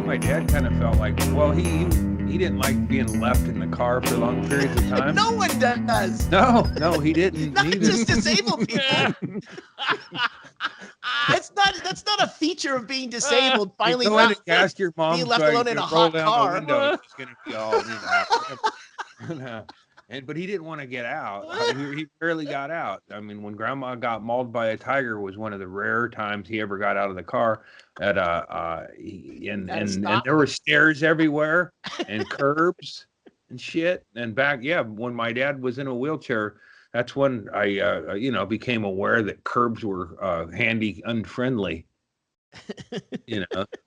my dad kind of felt like, well, he didn't like being left in the car for long periods of time. No one does. No, he didn't. Not either. just disabled people. That's not a feature of being disabled. Finally, go in and ask your mom being left so alone in a roll hot down car. The window, it's gonna be all, but he didn't want to get out. He barely got out. I mean, when Grandma got mauled by a tiger was one of the rare times he ever got out of the car. And there were stairs everywhere and curbs and shit. And back, when my dad was in a wheelchair, that's when I became aware that curbs were handy unfriendly.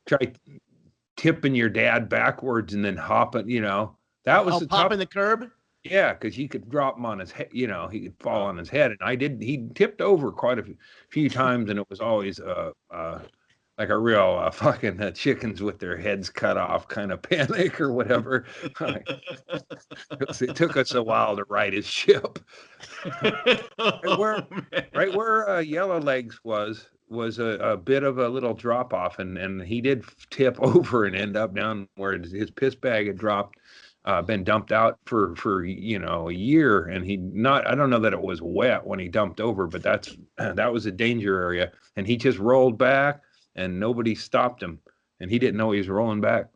Try tipping your dad backwards and then hopping. That was popping the curb. Yeah, because he could drop him on his head. He could fall on his head, and I did. He tipped over quite a few times, and it was always like a real fucking chickens with their heads cut off kind of panic or whatever. It took us a while to right his ship. Right where Yellow Legs was a bit of a little drop off, and he did tip over and end up down where his piss bag had dropped. Been dumped out for a year, and I don't know that it was wet when he dumped over, but that was a danger area, and he just rolled back, and nobody stopped him, and he didn't know he was rolling back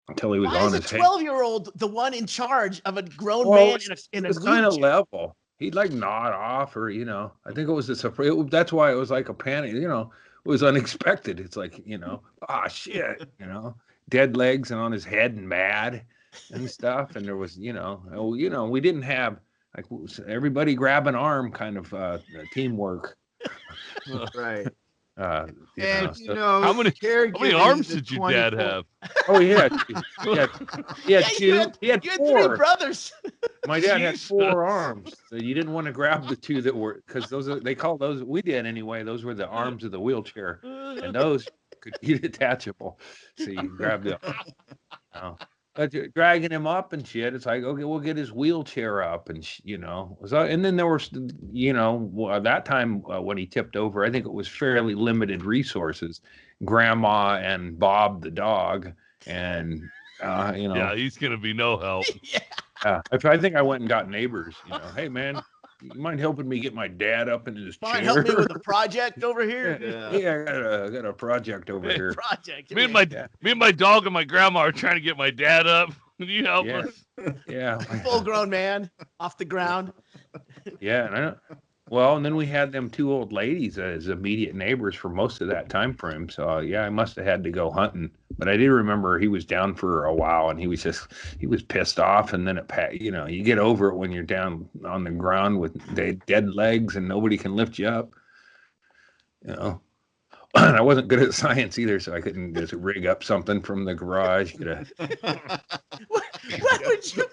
until he was on his head. Why is a 12-year-old the one in charge of a grown man in a kind of level? He'd like nod off, or I think it was that's why it was like a panic. It was unexpected. It's like shit, dead legs and on his head and mad. And stuff, and there was, we didn't have like everybody grab an arm kind of teamwork, right? How many arms did your dad have? Oh yeah, he had two. He had 4 3 brothers. My dad had 4 arms. So you didn't want to grab the 2 that were, because they called those. We did anyway. Those were the arms of the wheelchair, and those could be detachable. So you grab them. Dragging him up and shit. It's like, okay, we'll get his wheelchair up, and and then there was, that time when he tipped over, I think it was fairly limited resources. Grandma and Bob the dog, and yeah, he's gonna be no help. I think I went and got neighbors. Hey man, you mind helping me get my dad up into his chair? Mind help me with a project over here? I got a project over here. Me and my dog and my grandma are trying to get my dad up. Can you help us? Yeah. Full grown man off the ground. Yeah, and then we had them 2 old ladies as immediate neighbors for most of that time frame. So I must have had to go hunting. But I did remember he was down for a while, and he was pissed off. And then you get over it when you're down on the ground with dead legs and nobody can lift you up. And I wasn't good at science either, so I couldn't just rig up something from the garage. What would you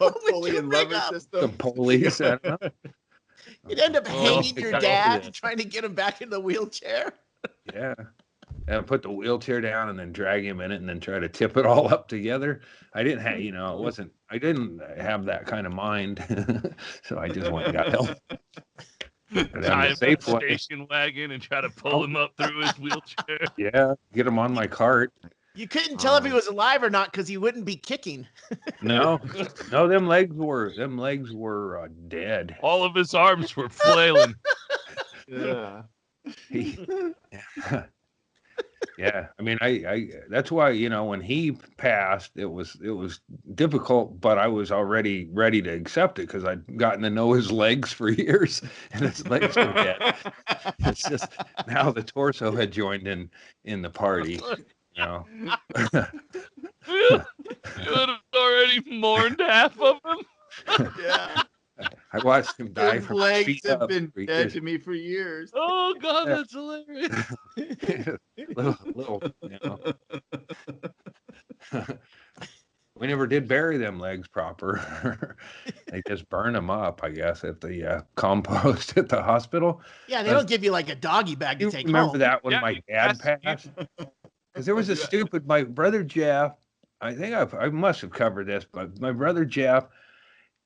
rig up? The pulleys. I don't know. You'd end up hanging your dad, trying to get him back in the wheelchair. Yeah. And put the wheelchair down and then drag him in it and then try to tip it all up together. I didn't have, I didn't have that kind of mind. So I just went and got help. Tie him in a station wagon and try to pull him up through his wheelchair. Yeah. Get him on my cart. You couldn't tell if he was alive or not because he wouldn't be kicking. No, them legs were dead. All of his arms were flailing. Yeah. Yeah. I mean, I that's why, when he passed, it was difficult, but I was already ready to accept it because I'd gotten to know his legs for years, and his legs were dead. It's just now the torso had joined in the party. You had already mourned half of him. Yeah. I watched him die from legs feet have up been for dead years. to me for years. Oh God, that's hilarious. little, We never did bury them legs proper. They just burn them up, I guess, at the compost at the hospital. Yeah, they don't give you like a doggy bag to take remember home. that when my dad passed? Because there was my brother Jeff, I think I must have covered this, but my brother Jeff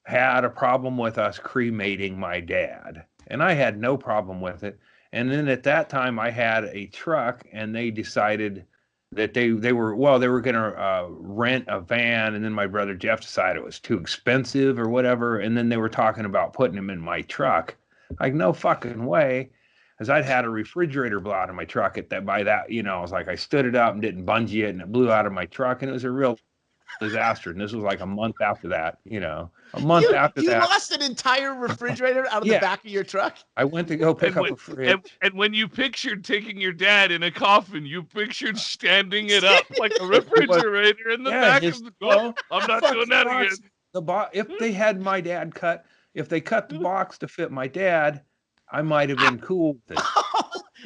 had a problem with us cremating my dad, and I had no problem with it. And then at that time I had a truck, and they decided that they were going to rent a van, and then my brother Jeff decided it was too expensive or whatever, and then they were talking about putting him in my truck. Like, no fucking way, because I'd had a refrigerator blow out of my truck by that, you know, I was like, I stood it up and didn't bungee it, and it blew out of my truck, and it was a real disaster. And this was like a month after that, you know. A month after that. You lost an entire refrigerator out of the back of your truck? I went to go pick up a fridge. And when you pictured taking your dad in a coffin, you pictured standing it up like a refrigerator in the back of the truck. I'm not doing that again. If they had my dad if they cut the box to fit my dad, I might have been cool with it.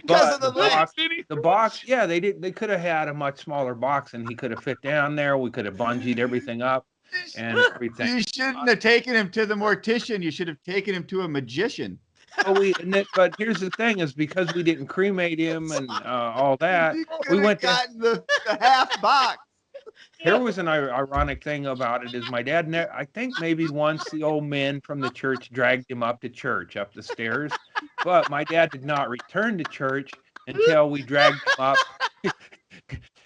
Because of the box, yeah, they could have had a much smaller box, and he could have fit down there. We could have bungeed everything up and everything. You shouldn't have taken him to the mortician. You should have taken him to a magician. But here's the thing: is because we didn't cremate him and all that, we went to the half box. Here was an ironic thing about it: is my dad? I think maybe once the old men from the church dragged him up to church, up the stairs, but my dad did not return to church until we dragged him up.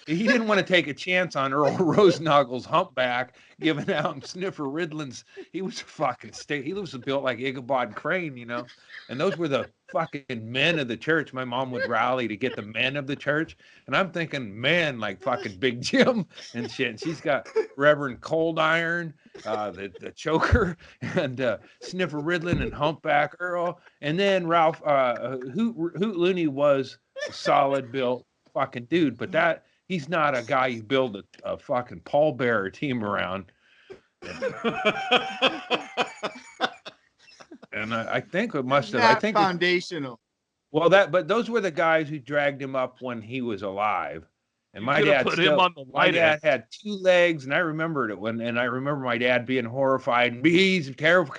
He didn't want to take a chance on Earl Rosenagel's humpback giving out sniffer Riddlins. He was fucking he was built like Ichabod Crane, you know. And those were the fucking men of the church. My mom would rally to get the men of the church. And I'm thinking, man, like fucking Big Jim and shit. And she's got Reverend Cold Iron, the choker, and Sniffer Riddlin and Humpback Earl. And then Ralph Hoot Looney was a solid built fucking dude, but he's not a guy you build a fucking pallbearer team around. And I think it must have. I think foundational. But those were the guys who dragged him up when he was alive. And my dad had 2 legs, and I remembered it and I remember my dad being horrified and he's terrible.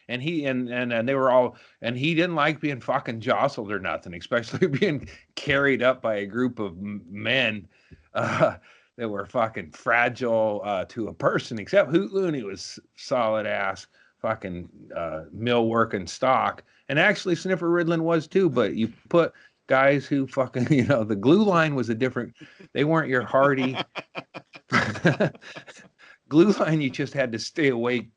And he and they were all, and he didn't like being fucking jostled or nothing, especially being carried up by a group of men that were fucking fragile to a person. Except Hoot Looney was solid ass fucking mill working stock, and actually Sniffer Riddlin was too. But you put guys who fucking, you know, the glue line was a different. They weren't your hardy glue line. You just had to stay awake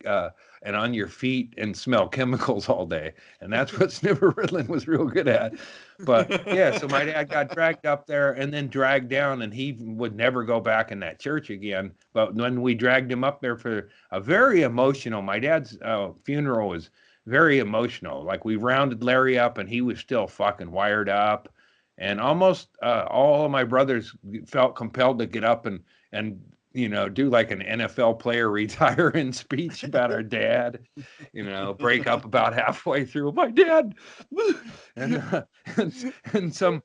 and on your feet and smell chemicals all day. And that's what Sniffer Riddlin was real good at. But yeah, so my dad got dragged up there and then dragged down, and he would never go back in that church again. But when we dragged him up there for a very emotional, my dad's funeral was very emotional. Like, we rounded Larry up and he was still fucking wired up. And almost all of my brothers felt compelled to get up and you know, do like an NFL player retiring speech about our dad, you know, break up about halfway through. My dad, and some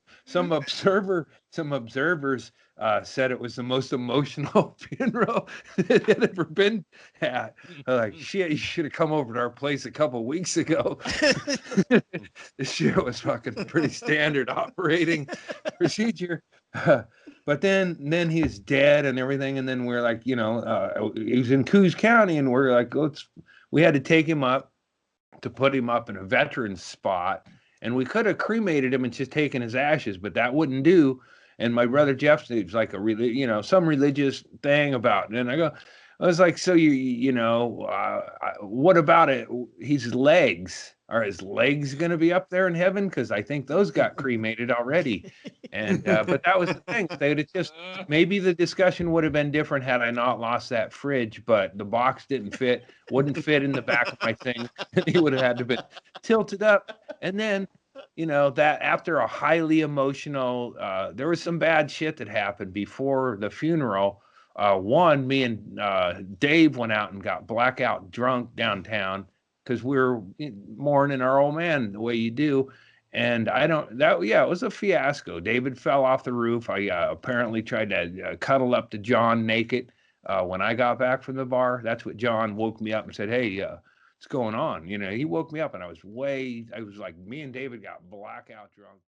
observers said it was the most emotional funeral that had ever been at. Like, shit, you should have come over to our place a couple of weeks ago. This shit was fucking pretty standard operating procedure. But then he's dead and everything, and then we're like, you know, he was in Coos County, and we're like, we had to take him up to put him up in a veteran's spot, and we could have cremated him and just taken his ashes, but that wouldn't do. And my brother Jeff, it was like some religious thing about it, and I was like, so you know, what about it? His legs. Are his legs going to be up there in heaven? Because I think those got cremated already. And but that was the thing. They'd have just, maybe the discussion would have been different had I not lost that fridge, but the box wouldn't fit in the back of my thing. And he would have had to be tilted up. And then, you know, that after a highly emotional, there was some bad shit that happened before the funeral. Me and Dave went out and got blackout drunk downtown, because we were mourning our old man the way you do. And it was a fiasco. David fell off the roof. I apparently tried to cuddle up to John naked when I got back from the bar. That's what John woke me up and said, hey, what's going on? You know, he woke me up, and I was like, me and David got blackout drunk.